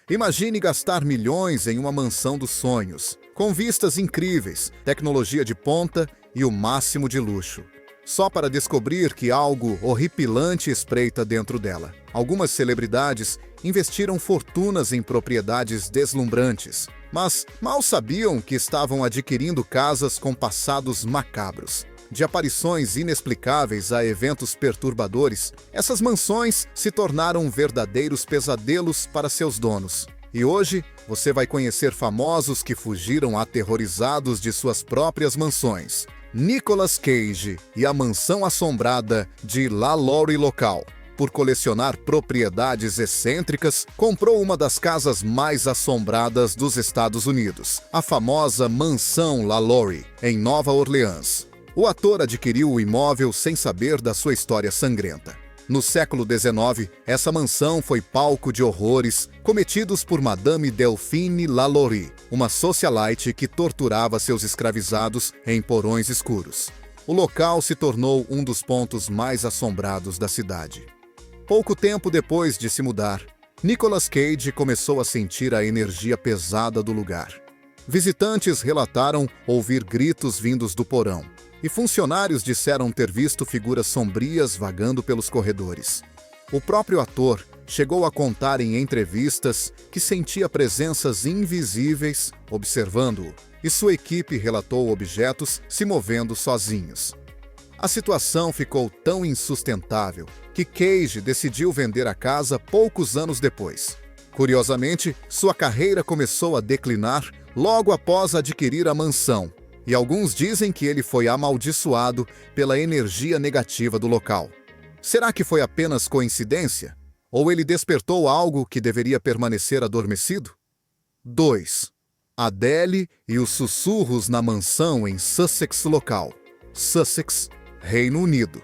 Imagine gastar milhões em uma mansão dos sonhos, com vistas incríveis, tecnologia de ponta e o máximo de luxo, só para descobrir que algo horripilante espreita dentro dela. Algumas celebridades investiram fortunas em propriedades deslumbrantes, mas mal sabiam que estavam adquirindo casas com passados macabros. De aparições inexplicáveis a eventos perturbadores, essas mansões se tornaram verdadeiros pesadelos para seus donos. E hoje, você vai conhecer famosos que fugiram aterrorizados de suas próprias mansões. Nicolas Cage e a mansão assombrada de LaLaurie local. Por colecionar propriedades excêntricas, comprou uma das casas mais assombradas dos Estados Unidos, a famosa Mansão LaLaurie, em Nova Orleans. O ator adquiriu o imóvel sem saber da sua história sangrenta. No século XIX, essa mansão foi palco de horrores cometidos por Madame Delphine LaLaurie, uma socialite que torturava seus escravizados em porões escuros. O local se tornou um dos pontos mais assombrados da cidade. Pouco tempo depois de se mudar, Nicolas Cage começou a sentir a energia pesada do lugar. Visitantes relataram ouvir gritos vindos do porão, e funcionários disseram ter visto figuras sombrias vagando pelos corredores. O próprio ator chegou a contar em entrevistas que sentia presenças invisíveis observando-o, e sua equipe relatou objetos se movendo sozinhos. A situação ficou tão insustentável que Cage decidiu vender a casa poucos anos depois. Curiosamente, sua carreira começou a declinar logo após adquirir a mansão, e alguns dizem que ele foi amaldiçoado pela energia negativa do local. Será que foi apenas coincidência? Ou ele despertou algo que deveria permanecer adormecido? 2. Adele e os sussurros na mansão em Sussex local. Sussex, Reino Unido.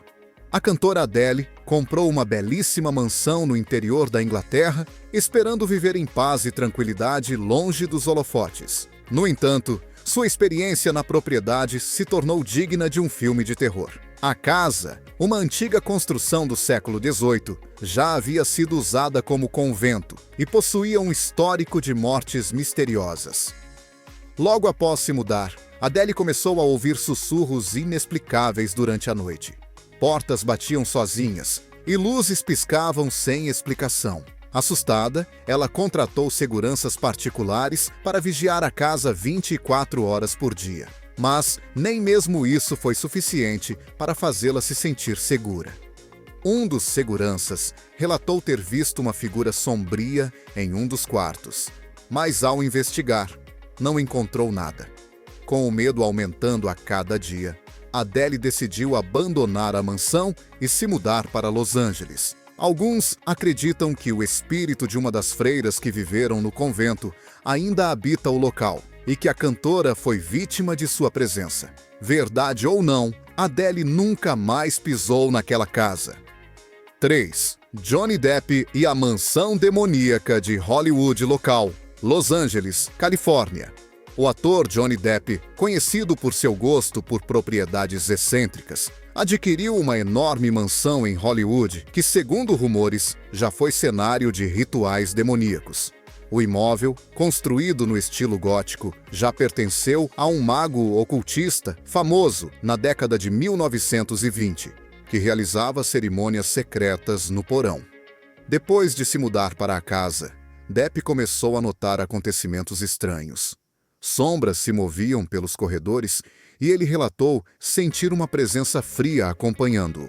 A cantora Adele comprou uma belíssima mansão no interior da Inglaterra, esperando viver em paz e tranquilidade longe dos holofotes. No entanto, sua experiência na propriedade se tornou digna de um filme de terror. A casa, uma antiga construção do século XVIII, já havia sido usada como convento e possuía um histórico de mortes misteriosas. Logo após se mudar, Adele começou a ouvir sussurros inexplicáveis durante a noite. Portas batiam sozinhas e luzes piscavam sem explicação. Assustada, ela contratou seguranças particulares para vigiar a casa 24 horas por dia. Mas nem mesmo isso foi suficiente para fazê-la se sentir segura. Um dos seguranças relatou ter visto uma figura sombria em um dos quartos, mas ao investigar, não encontrou nada. Com o medo aumentando a cada dia, Adele decidiu abandonar a mansão e se mudar para Los Angeles. Alguns acreditam que o espírito de uma das freiras que viveram no convento ainda habita o local e que a cantora foi vítima de sua presença. Verdade ou não, Adele nunca mais pisou naquela casa. 3. Johnny Depp e a mansão demoníaca de Hollywood local, Los Angeles, Califórnia. O ator Johnny Depp, conhecido por seu gosto por propriedades excêntricas, adquiriu uma enorme mansão em Hollywood que, segundo rumores, já foi cenário de rituais demoníacos. O imóvel, construído no estilo gótico, já pertenceu a um mago ocultista famoso na década de 1920, que realizava cerimônias secretas no porão. Depois de se mudar para a casa, Depp começou a notar acontecimentos estranhos. Sombras se moviam pelos corredores e ele relatou sentir uma presença fria acompanhando-o.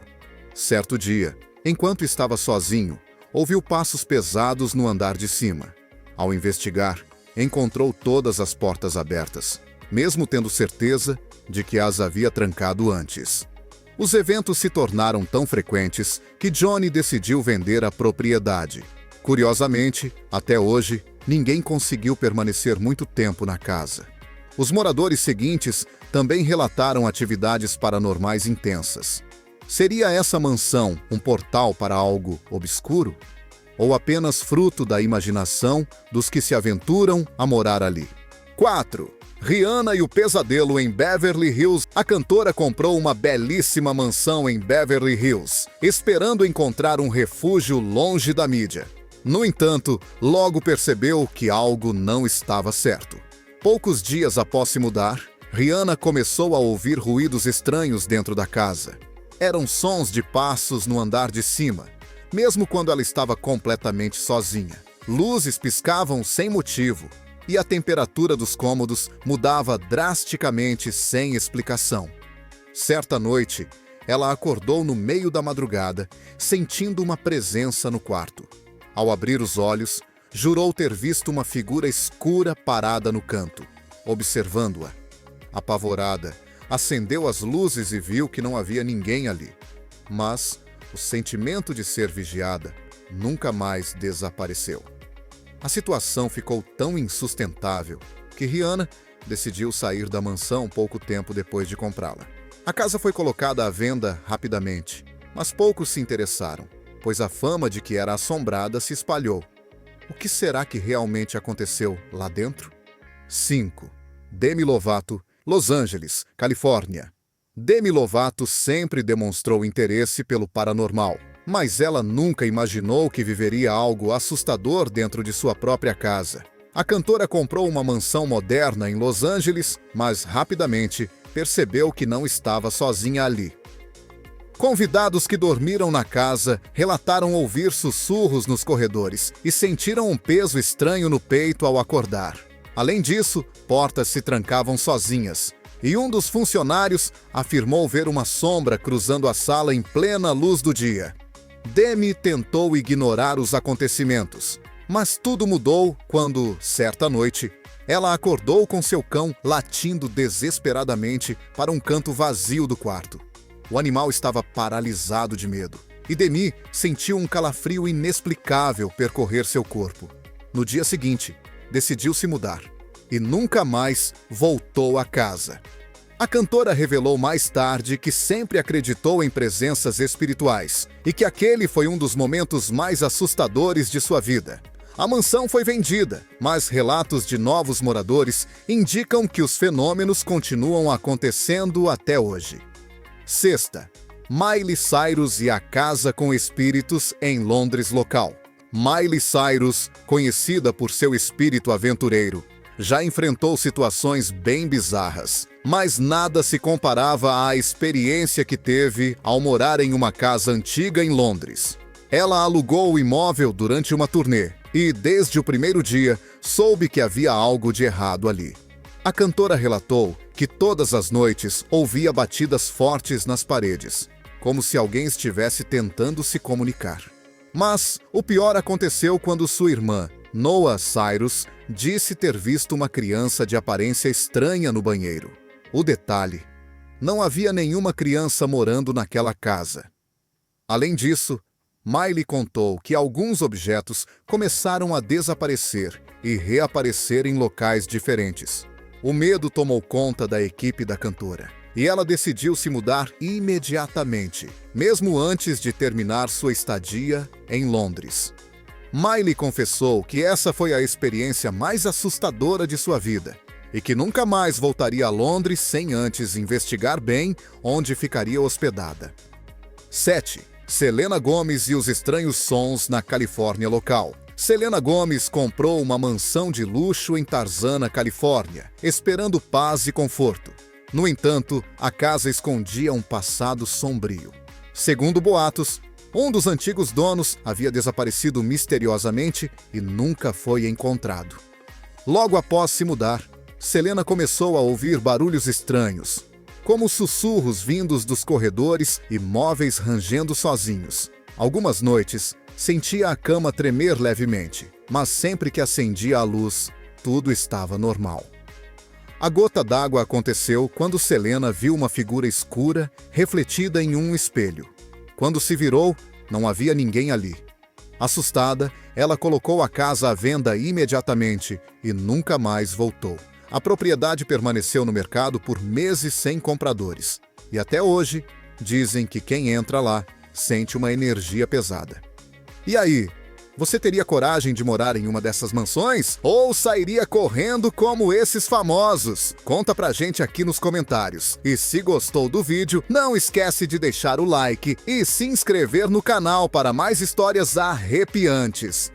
Certo dia, enquanto estava sozinho, ouviu passos pesados no andar de cima. Ao investigar, encontrou todas as portas abertas, mesmo tendo certeza de que as havia trancado antes. Os eventos se tornaram tão frequentes que Johnny decidiu vender a propriedade. Curiosamente, até hoje, ninguém conseguiu permanecer muito tempo na casa. Os moradores seguintes também relataram atividades paranormais intensas. Seria essa mansão um portal para algo obscuro? Ou apenas fruto da imaginação dos que se aventuram a morar ali? 4. Rihanna e o pesadelo em Beverly Hills. A cantora comprou uma belíssima mansão em Beverly Hills, esperando encontrar um refúgio longe da mídia. No entanto, logo percebeu que algo não estava certo. Poucos dias após se mudar, Rihanna começou a ouvir ruídos estranhos dentro da casa. Eram sons de passos no andar de cima, mesmo quando ela estava completamente sozinha. Luzes piscavam sem motivo, e a temperatura dos cômodos mudava drasticamente sem explicação. Certa noite, ela acordou no meio da madrugada, sentindo uma presença no quarto. Ao abrir os olhos, jurou ter visto uma figura escura parada no canto, observando-a. Apavorada, acendeu as luzes e viu que não havia ninguém ali. Mas o sentimento de ser vigiada nunca mais desapareceu. A situação ficou tão insustentável que Rihanna decidiu sair da mansão pouco tempo depois de comprá-la. A casa foi colocada à venda rapidamente, mas poucos se interessaram, pois a fama de que era assombrada se espalhou. O que será que realmente aconteceu lá dentro? 5. Demi Lovato, Los Angeles, Califórnia. Demi Lovato sempre demonstrou interesse pelo paranormal, mas ela nunca imaginou que viveria algo assustador dentro de sua própria casa. A cantora comprou uma mansão moderna em Los Angeles, mas rapidamente percebeu que não estava sozinha ali. Convidados que dormiram na casa relataram ouvir sussurros nos corredores e sentiram um peso estranho no peito ao acordar. Além disso, portas se trancavam sozinhas, e um dos funcionários afirmou ver uma sombra cruzando a sala em plena luz do dia. Demi tentou ignorar os acontecimentos, mas tudo mudou quando, certa noite, ela acordou com seu cão latindo desesperadamente para um canto vazio do quarto. O animal estava paralisado de medo, e Demi sentiu um calafrio inexplicável percorrer seu corpo. No dia seguinte, decidiu se mudar, e nunca mais voltou à casa. A cantora revelou mais tarde que sempre acreditou em presenças espirituais, e que aquele foi um dos momentos mais assustadores de sua vida. A mansão foi vendida, mas relatos de novos moradores indicam que os fenômenos continuam acontecendo até hoje. 6. Miley Cyrus e a Casa com Espíritos em Londres local. Miley Cyrus, conhecida por seu espírito aventureiro, já enfrentou situações bem bizarras, mas nada se comparava à experiência que teve ao morar em uma casa antiga em Londres. Ela alugou o imóvel durante uma turnê e, desde o primeiro dia, soube que havia algo de errado ali. A cantora relatou que todas as noites ouvia batidas fortes nas paredes, como se alguém estivesse tentando se comunicar. Mas o pior aconteceu quando sua irmã, Noah Cyrus, disse ter visto uma criança de aparência estranha no banheiro. O detalhe: não havia nenhuma criança morando naquela casa. Além disso, Miley contou que alguns objetos começaram a desaparecer e reaparecer em locais diferentes. O medo tomou conta da equipe da cantora, e ela decidiu se mudar imediatamente, mesmo antes de terminar sua estadia em Londres. Miley confessou que essa foi a experiência mais assustadora de sua vida, e que nunca mais voltaria a Londres sem antes investigar bem onde ficaria hospedada. 7. Selena Gomez e os estranhos sons na Califórnia local. Selena Gomez comprou uma mansão de luxo em Tarzana, Califórnia, esperando paz e conforto. No entanto, a casa escondia um passado sombrio. Segundo boatos, um dos antigos donos havia desaparecido misteriosamente e nunca foi encontrado. Logo após se mudar, Selena começou a ouvir barulhos estranhos, como sussurros vindos dos corredores e móveis rangendo sozinhos. Algumas noites, sentia a cama tremer levemente, mas sempre que acendia a luz, tudo estava normal. A gota d'água aconteceu quando Selena viu uma figura escura refletida em um espelho. Quando se virou, não havia ninguém ali. Assustada, ela colocou a casa à venda imediatamente e nunca mais voltou. A propriedade permaneceu no mercado por meses sem compradores. E até hoje, dizem que quem entra lá sente uma energia pesada. E aí, você teria coragem de morar em uma dessas mansões? Ou sairia correndo como esses famosos? Conta pra gente aqui nos comentários. E se gostou do vídeo, não esquece de deixar o like e se inscrever no canal para mais histórias arrepiantes.